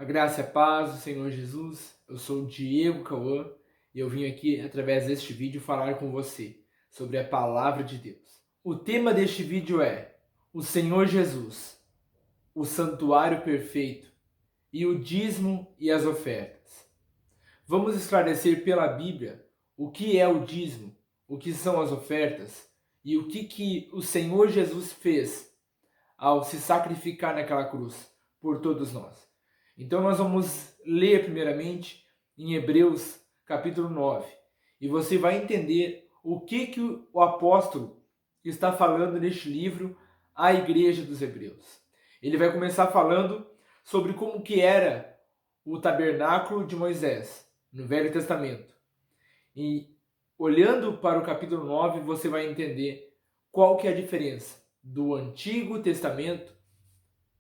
A graça e a paz do Senhor Jesus. Eu sou o Diego Cauã e eu vim aqui, através deste vídeo, falar com você sobre a Palavra de Deus. O tema deste vídeo é o Senhor Jesus, o santuário perfeito e o dízimo e as ofertas. Vamos esclarecer pela Bíblia o que é o dízimo, o que são as ofertas e o que o Senhor Jesus fez ao se sacrificar naquela cruz por todos nós. Então nós vamos ler primeiramente em Hebreus capítulo 9 e você vai entender o que o apóstolo está falando neste livro à igreja dos Hebreus. Ele vai começar falando sobre como que era o tabernáculo de Moisés no Velho Testamento. E olhando para o capítulo 9, você vai entender qual que é a diferença do Antigo Testamento,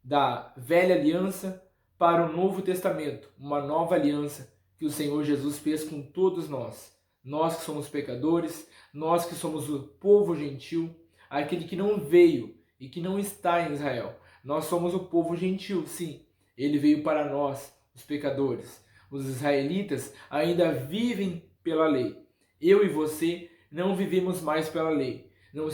da Velha Aliança, para o Novo Testamento, uma nova aliança que o Senhor Jesus fez com todos nós. Nós que somos pecadores, nós que somos o povo gentil, aquele que não veio e que não está em Israel. Nós somos o povo gentil, sim. Ele veio para nós, os pecadores. Os israelitas ainda vivem pela lei. Eu e você não vivemos mais pela lei. Não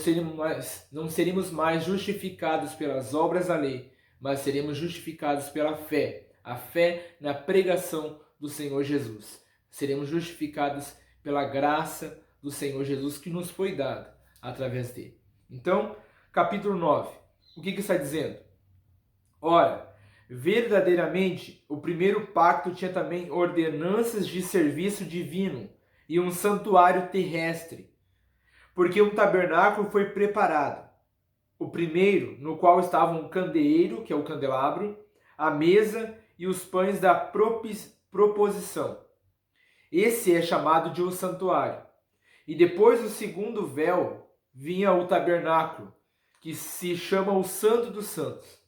seremos mais justificados pelas obras da lei, mas seremos justificados pela fé, a fé na pregação do Senhor Jesus. Seremos justificados pela graça do Senhor Jesus que nos foi dada através dele. Então, capítulo 9, o que está dizendo? Ora, verdadeiramente, o primeiro pacto tinha também ordenanças de serviço divino e um santuário terrestre, porque um tabernáculo foi preparado. O primeiro, no qual estava um candeeiro, que é o candelabro, a mesa e os pães da proposição. Esse é chamado de o santuário. E depois do segundo véu vinha o tabernáculo, que se chama o Santo dos Santos,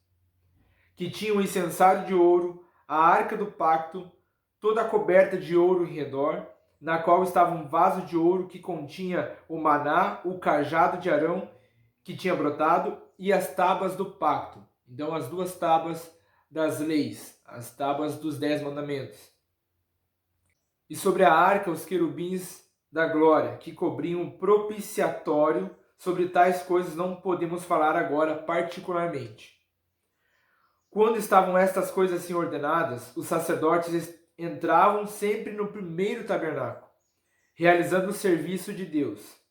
que tinha um incensário de ouro, a arca do pacto, toda coberta de ouro em redor, na qual estava um vaso de ouro que continha o maná, o cajado de Arão, que tinha brotado, e as tábuas do pacto. Então, as duas tábuas das leis, as tábuas dos 10 mandamentos. E sobre a arca, os querubins da glória, que cobriam o propiciatório. Sobre tais coisas não podemos falar agora particularmente. Quando estavam estas coisas assim ordenadas, os sacerdotes entravam sempre no primeiro tabernáculo, realizando o serviço de Deus.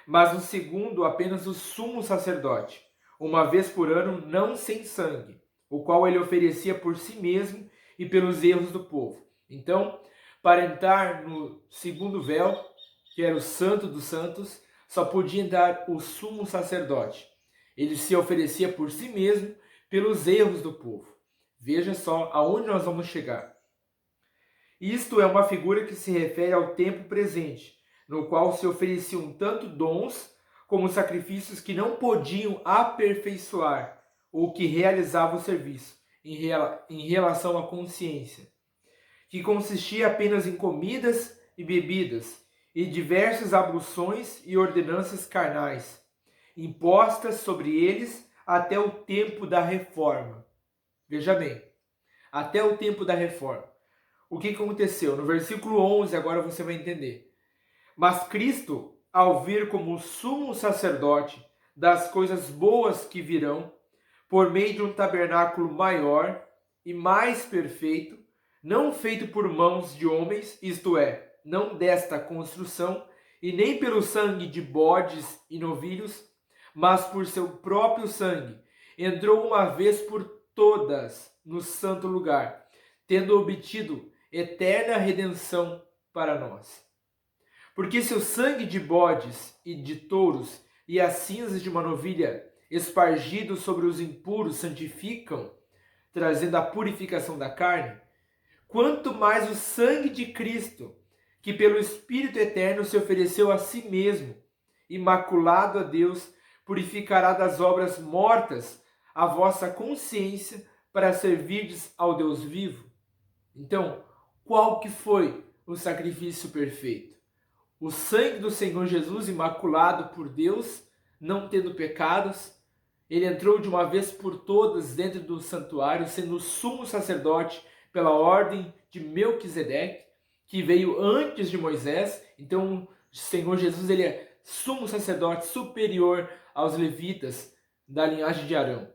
Mas no segundo, apenas o sumo sacerdote, uma vez por ano, não sem sangue, o qual ele oferecia por si mesmo e pelos erros do povo. Então, para entrar no segundo véu, que era o Santo dos Santos, só podia entrar o sumo sacerdote. Ele se oferecia por si mesmo pelos erros do povo. Veja só aonde nós vamos chegar. Isto é uma figura que se refere ao tempo presente, no qual se ofereciam tanto dons como sacrifícios que não podiam aperfeiçoar ou que realizavam o serviço em relação à consciência, que consistia apenas em comidas e bebidas e diversas abluções e ordenanças carnais, impostas sobre eles até o tempo da reforma. Veja bem, até o tempo da reforma. O que aconteceu? No versículo 11, agora você vai entender. Mas Cristo, ao vir como sumo sacerdote das coisas boas que virão, por meio de um tabernáculo maior e mais perfeito, não feito por mãos de homens, isto é, não desta construção, e nem pelo sangue de bodes e novilhos, mas por seu próprio sangue, entrou uma vez por todas no santo lugar, tendo obtido eterna redenção para nós. Porque se o sangue de bodes e de touros e as cinzas de uma novilha espargidos sobre os impuros santificam, trazendo a purificação da carne, quanto mais o sangue de Cristo, que pelo Espírito Eterno se ofereceu a si mesmo, imaculado a Deus, purificará das obras mortas a vossa consciência para servirdes ao Deus vivo. Então, qual que foi o sacrifício perfeito? O sangue do Senhor Jesus, imaculado por Deus, não tendo pecados, ele entrou de uma vez por todas dentro do santuário, sendo o sumo sacerdote pela ordem de Melquisedeque, que veio antes de Moisés. Então, o Senhor Jesus, ele é sumo sacerdote superior aos levitas da linhagem de Arão.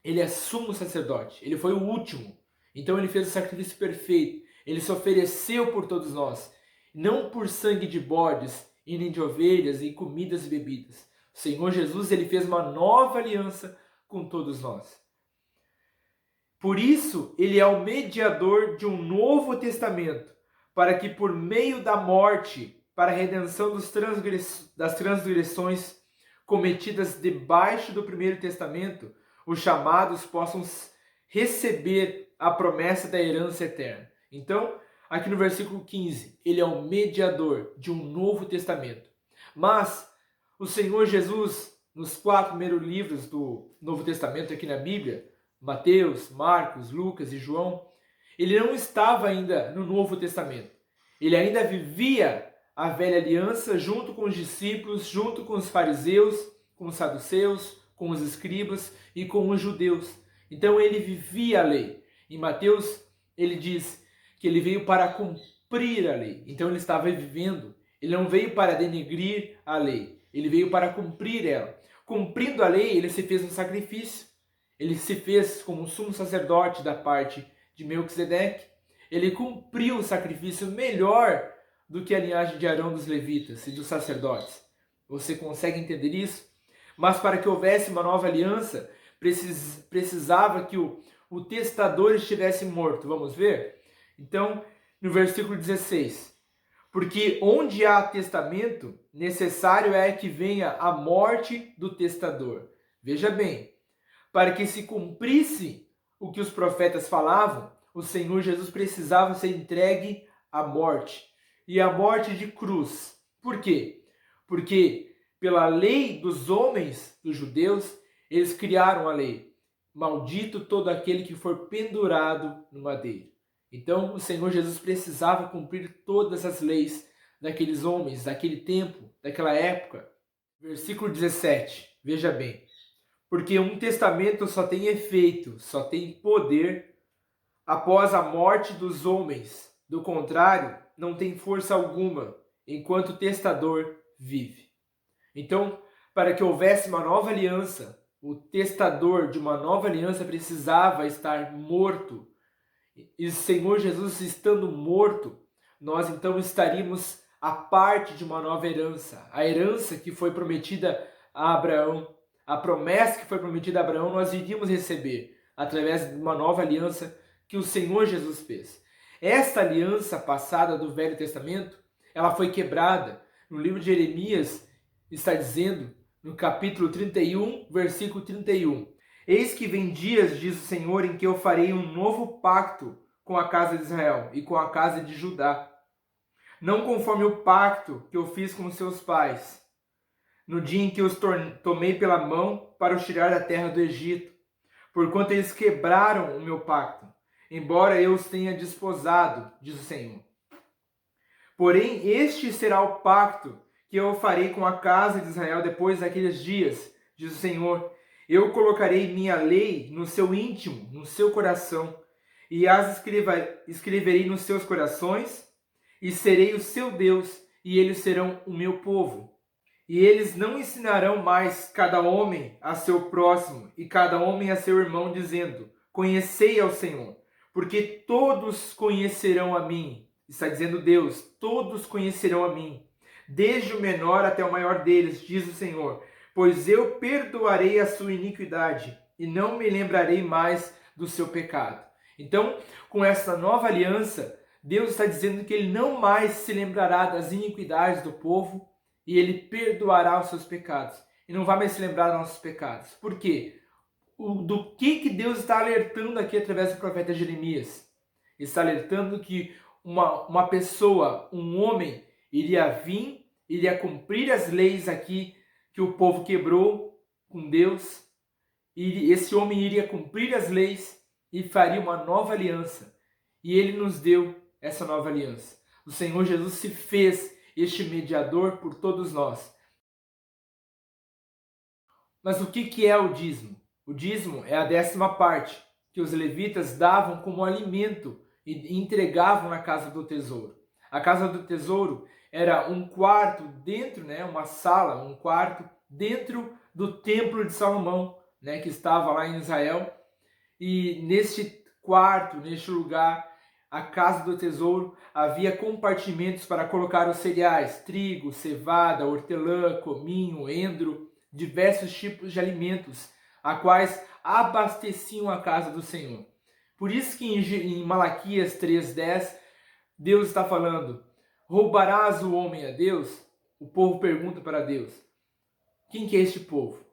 Ele é sumo sacerdote, ele foi o último. Então ele fez o sacrifício perfeito. Ele se ofereceu por todos nós, não por sangue de bodes e nem de ovelhas e comidas e bebidas. O Senhor Jesus, ele fez uma nova aliança com todos nós. Por isso, ele é o mediador de um novo testamento, para que por meio da morte, para a redenção das transgressões cometidas debaixo do primeiro testamento, os chamados possam receber a promessa da herança eterna. Então, aqui no versículo 15, ele é o mediador de um novo testamento. Mas o Senhor Jesus, nos 4 primeiros livros do Novo Testamento aqui na Bíblia, Mateus, Marcos, Lucas e João, ele não estava ainda no Novo Testamento. Ele ainda vivia a velha aliança junto com os discípulos, junto com os fariseus, com os saduceus, com os escribas e com os judeus. Então ele vivia a lei. Em Mateus, ele diz que ele veio para cumprir a lei. Então ele estava vivendo. Ele não veio para denegrir a lei. Ele veio para cumprir ela. Cumprindo a lei, ele se fez um sacrifício. Ele se fez como um sumo sacerdote da parte de Melquisedeque. Ele cumpriu o sacrifício melhor do que a linhagem de Arão dos levitas e dos sacerdotes. Você consegue entender isso? Mas para que houvesse uma nova aliança, precisava que o testador estivesse morto. Vamos ver? Então, no versículo 16. Porque onde há testamento, necessário é que venha a morte do testador. Veja bem, para que se cumprisse o que os profetas falavam, o Senhor Jesus precisava ser entregue à morte. E a morte de cruz. Por quê? Porque pela lei dos homens, dos judeus, eles criaram a lei. Maldito todo aquele que for pendurado no madeiro. Então o Senhor Jesus precisava cumprir todas as leis daqueles homens, daquele tempo, daquela época. Versículo 17, veja bem. Porque um testamento só tem efeito, só tem poder após a morte dos homens. Do contrário, não tem força alguma enquanto o testador vive. Então, para que houvesse uma nova aliança, o testador de uma nova aliança precisava estar morto. E o Senhor Jesus estando morto, nós então estaríamos a parte de uma nova herança. A herança que foi prometida a Abraão, a promessa que foi prometida a Abraão, nós iríamos receber através de uma nova aliança que o Senhor Jesus fez. Esta aliança passada do Velho Testamento, ela foi quebrada. No livro de Jeremias está dizendo, no capítulo 31, versículo 31. Eis que vem dias, diz o Senhor, em que eu farei um novo pacto com a casa de Israel e com a casa de Judá. Não conforme o pacto que eu fiz com seus pais, no dia em que os tomei pela mão para os tirar da terra do Egito, porquanto eles quebraram o meu pacto, embora eu os tenha desposado, diz o Senhor. Porém, este será o pacto que eu farei com a casa de Israel depois daqueles dias, diz o Senhor. Eu colocarei minha lei no seu íntimo, no seu coração, e as escreverei nos seus corações, e serei o seu Deus, e eles serão o meu povo. E eles não ensinarão mais cada homem a seu próximo, e cada homem a seu irmão, dizendo, conhecei ao Senhor, porque todos conhecerão a mim. Está dizendo Deus, todos conhecerão a mim, desde o menor até o maior deles, diz o Senhor, pois eu perdoarei a sua iniquidade e não me lembrarei mais do seu pecado. Então, com essa nova aliança, Deus está dizendo que ele não mais se lembrará das iniquidades do povo e ele perdoará os seus pecados. E não vai mais se lembrar dos nossos pecados. Por quê? Do que Deus está alertando aqui através do profeta Jeremias? Ele está alertando que uma pessoa, um homem, iria vir, iria cumprir as leis aqui que o povo quebrou com Deus. E esse homem iria cumprir as leis e faria uma nova aliança. E ele nos deu essa nova aliança. O Senhor Jesus se fez este mediador por todos nós. Mas o que é o dízimo? O dízimo é a 10ª parte que os levitas davam como alimento e entregavam na casa do tesouro. A casa do tesouro era um quarto dentro, uma sala, um quarto dentro do templo de Salomão, que estava lá em Israel. E neste quarto, neste lugar, a casa do tesouro, havia compartimentos para colocar os cereais, trigo, cevada, hortelã, cominho, endro, diversos tipos de alimentos, a quais abasteciam a casa do Senhor. Por isso que em Malaquias 3:10, Deus está falando: roubarás o homem a Deus? O povo pergunta para Deus: quem que é este povo?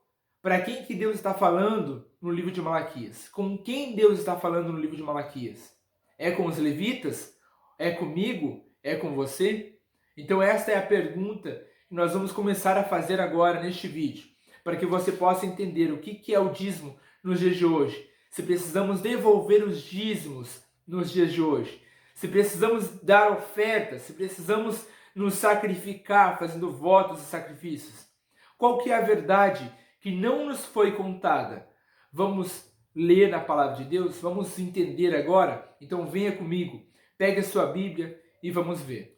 Para quem que Deus está falando no livro de Malaquias? Com quem Deus está falando no livro de Malaquias? É com os levitas? É comigo? É com você? Então esta é a pergunta que nós vamos começar a fazer agora neste vídeo, para que você possa entender o que é o dízimo nos dias de hoje, se precisamos devolver os dízimos nos dias de hoje, se precisamos dar ofertas, se precisamos nos sacrificar fazendo votos e sacrifícios. Qual que é a verdade que não nos foi contada? Vamos ler na palavra de Deus? Vamos entender agora? Então venha comigo, pegue a sua Bíblia e vamos ver.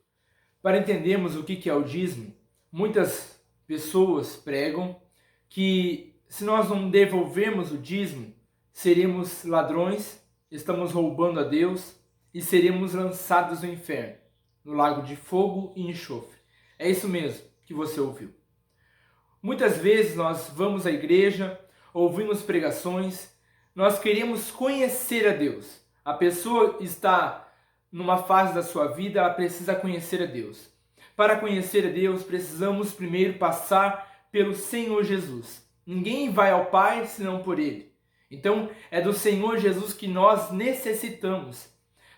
Para entendermos o que é o dízimo, muitas pessoas pregam que se nós não devolvermos o dízimo, seremos ladrões, estamos roubando a Deus e seremos lançados no inferno, no lago de fogo e enxofre. É isso mesmo que você ouviu. Muitas vezes nós vamos à igreja, ouvimos pregações, nós queremos conhecer a Deus. A pessoa está numa fase da sua vida, ela precisa conhecer a Deus. Para conhecer a Deus, precisamos primeiro passar pelo Senhor Jesus. Ninguém vai ao Pai senão por Ele. Então, é do Senhor Jesus que nós necessitamos.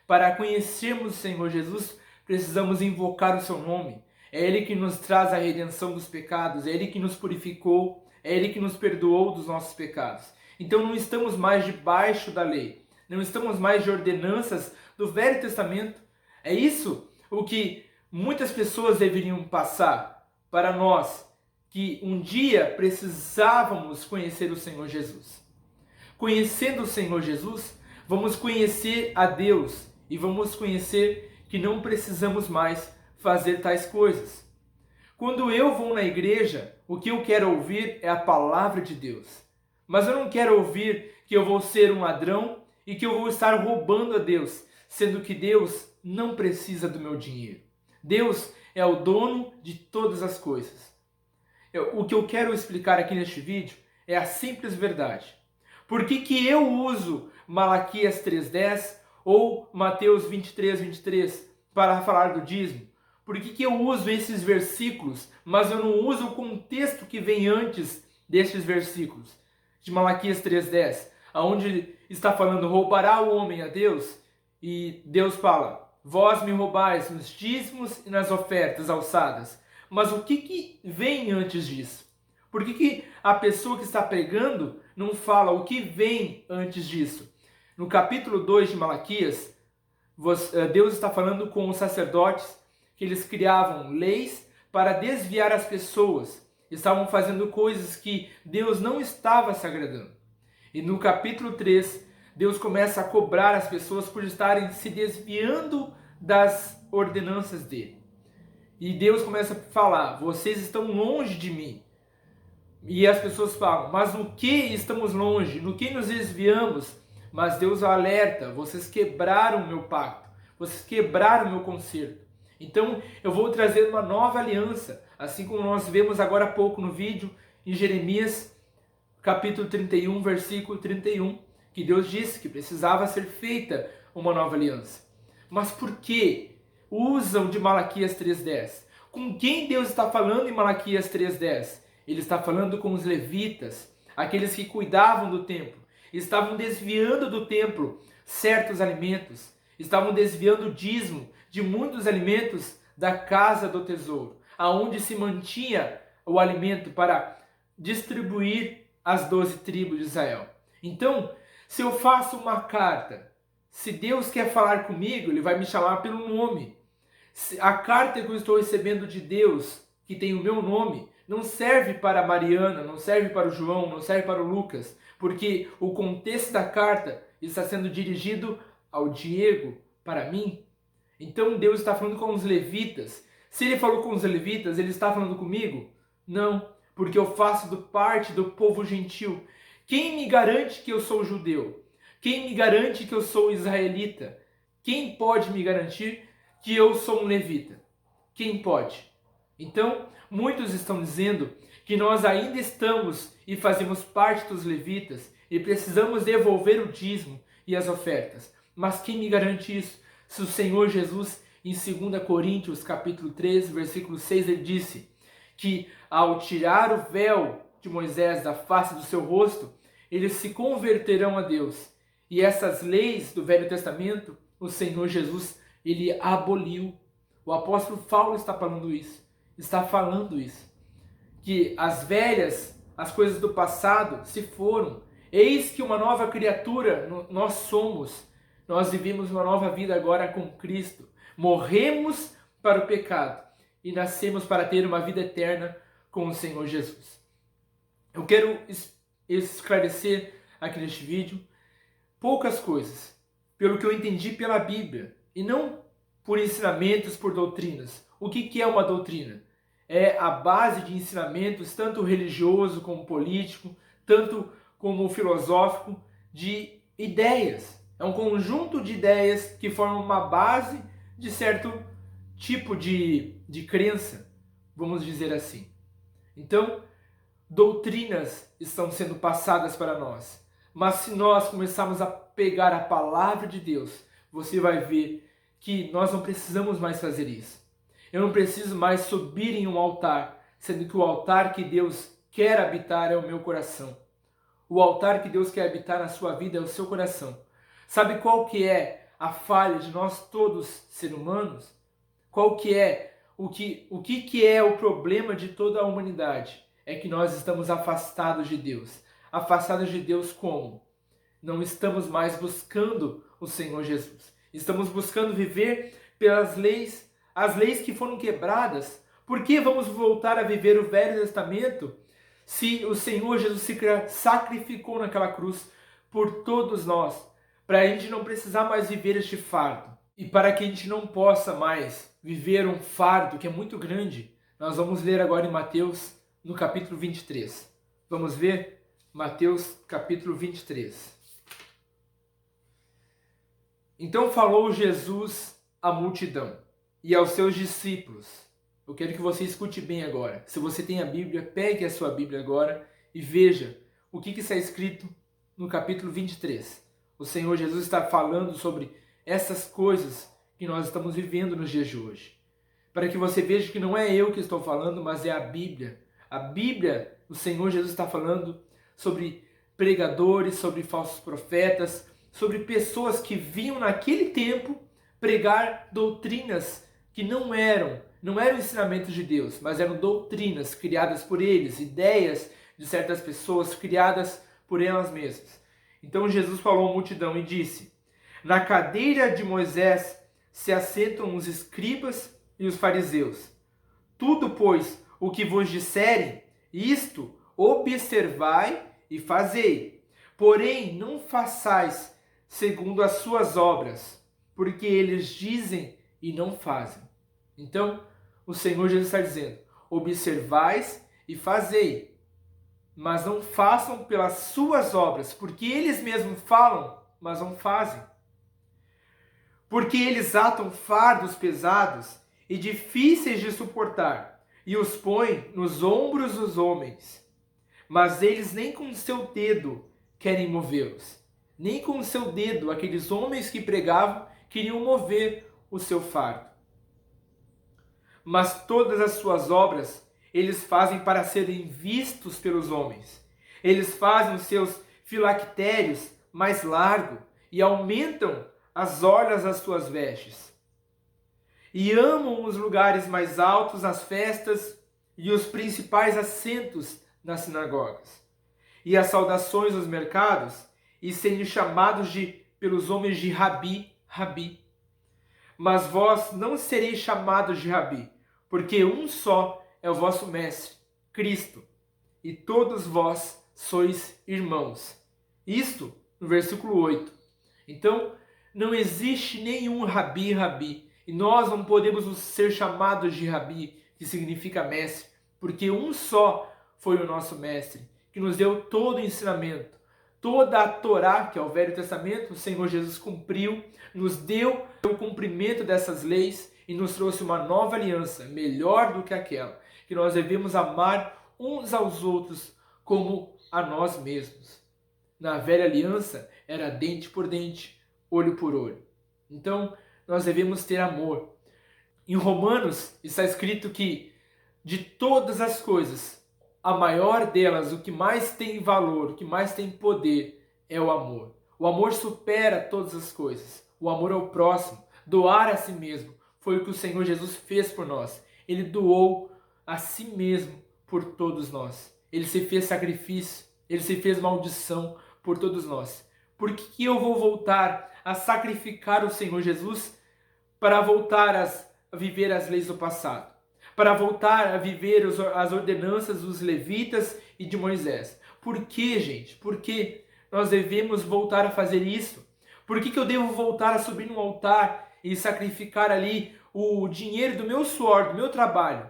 Para conhecermos o Senhor Jesus, precisamos invocar o seu nome. É Ele que nos traz a redenção dos pecados, é Ele que nos purificou, é Ele que nos perdoou dos nossos pecados. Então não estamos mais debaixo da lei, não estamos mais de ordenanças do Velho Testamento. É isso o que muitas pessoas deveriam passar para nós, que um dia precisávamos conhecer o Senhor Jesus. Conhecendo o Senhor Jesus, vamos conhecer a Deus e vamos conhecer que não precisamos mais fazer tais coisas. Quando eu vou na igreja, o que eu quero ouvir é a palavra de Deus. Mas eu não quero ouvir que eu vou ser um ladrão e que eu vou estar roubando a Deus, sendo que Deus não precisa do meu dinheiro. Deus é o dono de todas as coisas. O que eu quero explicar aqui neste vídeo é a simples verdade. Por que eu uso Malaquias 3:10 ou Mateus 23:23 para falar do dízimo? Por que eu uso esses versículos, mas eu não uso o contexto que vem antes destes versículos? De Malaquias 3:10, onde está falando: roubará o homem a Deus? E Deus fala: vós me roubais nos dízimos e nas ofertas alçadas. Mas o que vem antes disso? Por que a pessoa que está pregando não fala o que vem antes disso? No capítulo 2 de Malaquias, Deus está falando com os sacerdotes que eles criavam leis para desviar as pessoas. Estavam fazendo coisas que Deus não estava se agradando. E no capítulo 3, Deus começa a cobrar as pessoas por estarem se desviando das ordenanças dele. E Deus começa a falar: vocês estão longe de mim. E as pessoas falam: mas no que estamos longe? No que nos desviamos? Mas Deus alerta: vocês quebraram o meu pacto, vocês quebraram o meu concerto. Então eu vou trazer uma nova aliança, assim como nós vemos agora há pouco no vídeo, em Jeremias capítulo 31, versículo 31, que Deus disse que precisava ser feita uma nova aliança. Mas por que usam de Malaquias 3:10? Com quem Deus está falando em Malaquias 3:10? Ele está falando com os levitas, aqueles que cuidavam do templo. Estavam desviando do templo certos alimentos, estavam desviando o dízimo de muitos alimentos da casa do tesouro, aonde se mantinha o alimento para distribuir as 12 tribos de Israel. Então, se eu faço uma carta, se Deus quer falar comigo, Ele vai me chamar pelo nome. A carta que eu estou recebendo de Deus, que tem o meu nome, não serve para a Mariana, não serve para o João, não serve para o Lucas, porque o contexto da carta está sendo dirigido ao Diego, para mim. Então Deus está falando com os levitas. Se ele falou com os levitas, ele está falando comigo? Não, porque eu faço parte do povo gentil. Quem me garante que eu sou judeu? Quem me garante que eu sou israelita? Quem pode me garantir que eu sou um levita? Quem pode? Então, muitos estão dizendo que nós ainda estamos e fazemos parte dos levitas e precisamos devolver o dízimo e as ofertas. Mas quem me garante isso? Se o Senhor Jesus, em 2 Coríntios capítulo 3, versículo 6, ele disse que ao tirar o véu de Moisés da face do seu rosto, eles se converterão a Deus. E essas leis do Velho Testamento, o Senhor Jesus, ele aboliu. O apóstolo Paulo está falando isso. Que as coisas do passado se foram. Eis que uma nova criatura nós somos. Nós vivemos uma nova vida agora com Cristo. Morremos para o pecado e nascemos para ter uma vida eterna com o Senhor Jesus. Eu quero esclarecer aqui neste vídeo poucas coisas, pelo que eu entendi pela Bíblia, e não por ensinamentos, por doutrinas. O que é uma doutrina? É a base de ensinamentos, tanto religioso como político, tanto como filosófico, de ideias. É um conjunto de ideias que formam uma base de certo tipo de crença, vamos dizer assim. Então, doutrinas estão sendo passadas para nós. Mas se nós começarmos a pegar a palavra de Deus, você vai ver que nós não precisamos mais fazer isso. Eu não preciso mais subir em um altar, sendo que o altar que Deus quer habitar é o meu coração. O altar que Deus quer habitar na sua vida é o seu coração. Sabe qual que é a falha de nós todos seres humanos? Qual que é o que é o problema de toda a humanidade? É que nós estamos afastados de Deus. Afastados de Deus como? Não estamos mais buscando o Senhor Jesus. Estamos buscando viver pelas leis, as leis que foram quebradas. Por que vamos voltar a viver o Velho Testamento se o Senhor Jesus se sacrificou naquela cruz por todos nós, para a gente não precisar mais viver este fardo? E para que a gente não possa mais viver um fardo que é muito grande, nós vamos ler agora em Mateus, no capítulo 23. Vamos ver? Mateus, capítulo 23. Então falou Jesus à multidão e aos seus discípulos. Eu quero que você escute bem agora. Se você tem a Bíblia, pegue a sua Bíblia agora e veja o que está escrito no capítulo 23. O Senhor Jesus está falando sobre essas coisas que nós estamos vivendo nos dias de hoje. Para que você veja que não é eu que estou falando, mas é a Bíblia. A Bíblia, o Senhor Jesus está falando sobre pregadores, sobre falsos profetas, sobre pessoas que vinham naquele tempo pregar doutrinas que não eram ensinamentos de Deus, mas eram doutrinas criadas por eles, ideias de certas pessoas criadas por elas mesmas. Então Jesus falou à multidão e disse: na cadeira de Moisés se assentam os escribas e os fariseus. Tudo, pois, o que vos disserem, isto observai e fazei. Porém, não façais segundo as suas obras, porque eles dizem e não fazem. Então, o Senhor Jesus está dizendo: observais e fazei, mas não façam pelas suas obras, porque eles mesmos falam, mas não fazem. Porque eles atam fardos pesados e difíceis de suportar, e os põem nos ombros dos homens, mas eles nem com o seu dedo querem movê-los. Nem com o seu dedo, aqueles homens que pregavam, queriam mover o seu fardo. Mas todas as suas obras eles fazem para serem vistos pelos homens. Eles fazem os seus filactérios mais largos e aumentam as orlas das suas vestes. E amam os lugares mais altos nas festas e os principais assentos nas sinagogas. E as saudações nos mercados, e serem chamados pelos homens de Rabi, Rabi. Mas vós não sereis chamados de Rabi, porque um só é o vosso mestre, Cristo, e todos vós sois irmãos. Isto no versículo 8. Então, não existe nenhum rabi, e nós não podemos ser chamados de rabi, que significa mestre, porque um só foi o nosso mestre, que nos deu todo o ensinamento. Toda a Torá, que é o Velho Testamento, o Senhor Jesus cumpriu, nos deu o cumprimento dessas leis e nos trouxe uma nova aliança, melhor do que aquela, que nós devemos amar uns aos outros como a nós mesmos. Na velha aliança era dente por dente, olho por olho. Então, nós devemos ter amor. Em Romanos está escrito que de todas as coisas, a maior delas, o que mais tem valor, o que mais tem poder, é o amor. O amor supera todas as coisas. O amor ao próximo, doar a si mesmo, foi o que o Senhor Jesus fez por nós. Ele doou a si mesmo por todos nós. Ele se fez sacrifício, ele se fez maldição por todos nós. Por que eu vou voltar a sacrificar o Senhor Jesus para voltar a viver as leis do passado? Para voltar a viver as ordenanças dos levitas e de Moisés? Por que, gente? Por que nós devemos voltar a fazer isso? Por que eu devo voltar a subir no altar e sacrificar ali o dinheiro do meu suor, do meu trabalho?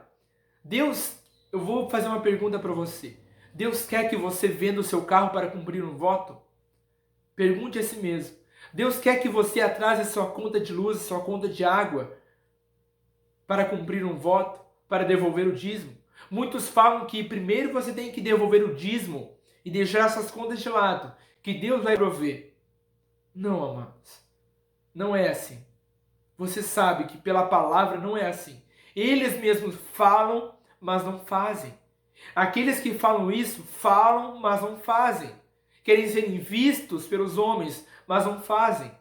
Deus, eu vou fazer uma pergunta para você. Deus quer que você venda o seu carro para cumprir um voto? Pergunte a si mesmo. Deus quer que você atrase a sua conta de luz, a sua conta de água para cumprir um voto, para devolver o dízimo? Muitos falam que primeiro você tem que devolver o dízimo e deixar essas contas de lado, que Deus vai prover. Não, amados. Não é assim. Você sabe que pela palavra não é assim. Eles mesmos falam, mas não fazem. Aqueles que falam isso, falam, mas não fazem. Querem serem vistos pelos homens, mas não fazem.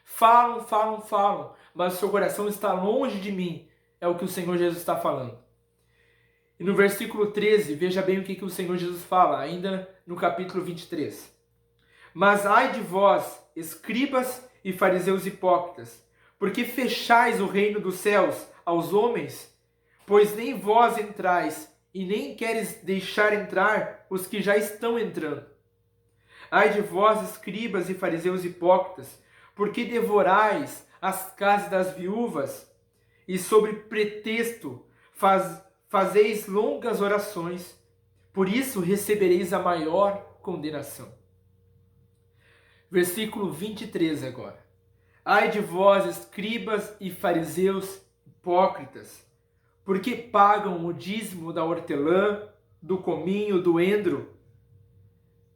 Falam, mas o seu coração está longe de mim. É o que o Senhor Jesus está falando. E no versículo 13, veja bem o que o Senhor Jesus fala, ainda no capítulo 23. Mas ai de vós, escribas e fariseus hipócritas, porque fechais o reino dos céus aos homens? Pois nem vós entrais, e nem queres deixar entrar os que já estão entrando. Ai de vós, escribas e fariseus hipócritas, porque devorais as casas das viúvas, e sobre pretexto fazeis longas orações, por isso recebereis a maior condenação. Versículo 23 agora. Ai de vós, escribas e fariseus hipócritas, porque pagam o dízimo da hortelã, do cominho, do endro,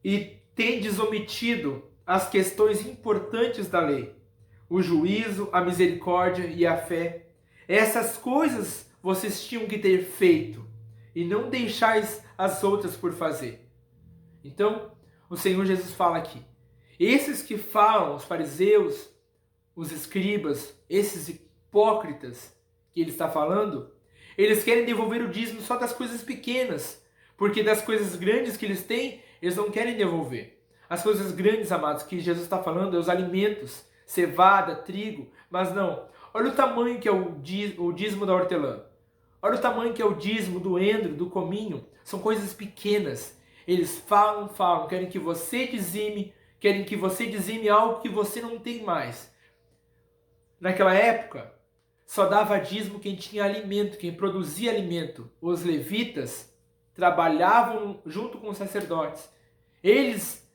e tendes omitido as questões importantes da lei, o juízo, a misericórdia e a fé. Essas coisas vocês tinham que ter feito, e não deixais as outras por fazer. Então, o Senhor Jesus fala aqui, esses que falam, os fariseus, os escribas, esses hipócritas que ele está falando, eles querem devolver o dízimo só das coisas pequenas, porque das coisas grandes que eles têm, eles não querem devolver. As coisas grandes, amados, que Jesus está falando é os alimentos, cevada, trigo, mas não. Olha o tamanho que é o dízimo da hortelã. Olha o tamanho que é o dízimo do endro, do cominho. São coisas pequenas. Eles falam, querem que você dizime algo que você não tem mais. Naquela época, só dava dízimo quem tinha alimento, quem produzia alimento. Os levitas trabalhavam junto com os sacerdotes. Eles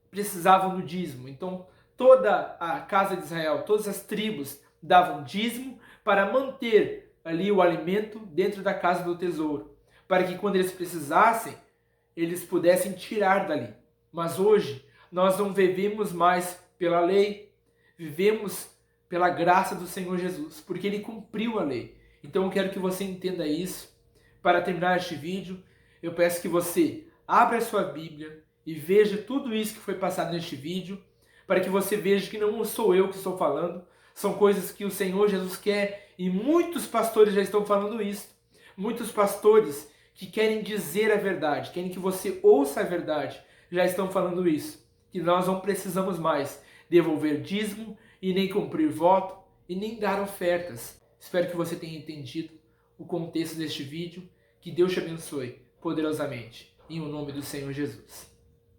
precisavam do dízimo. Então, toda a casa de Israel, todas as tribos davam dízimo para manter ali o alimento dentro da casa do tesouro, para que quando eles precisassem, eles pudessem tirar dali. Mas hoje, nós não vivemos mais pela lei, vivemos pela graça do Senhor Jesus, porque Ele cumpriu a lei. Então eu quero que você entenda isso. Para terminar este vídeo, eu peço que você abra a sua Bíblia e veja tudo isso que foi passado neste vídeo, para que você veja que não sou eu que estou falando, são coisas que o Senhor Jesus quer, e muitos pastores já estão falando isso. Muitos pastores que querem dizer a verdade, querem que você ouça a verdade, já estão falando isso, que nós não precisamos mais devolver dízimo e nem cumprir voto e nem dar ofertas. Espero que você tenha entendido o contexto deste vídeo. Que Deus te abençoe poderosamente. Em o nome do Senhor Jesus.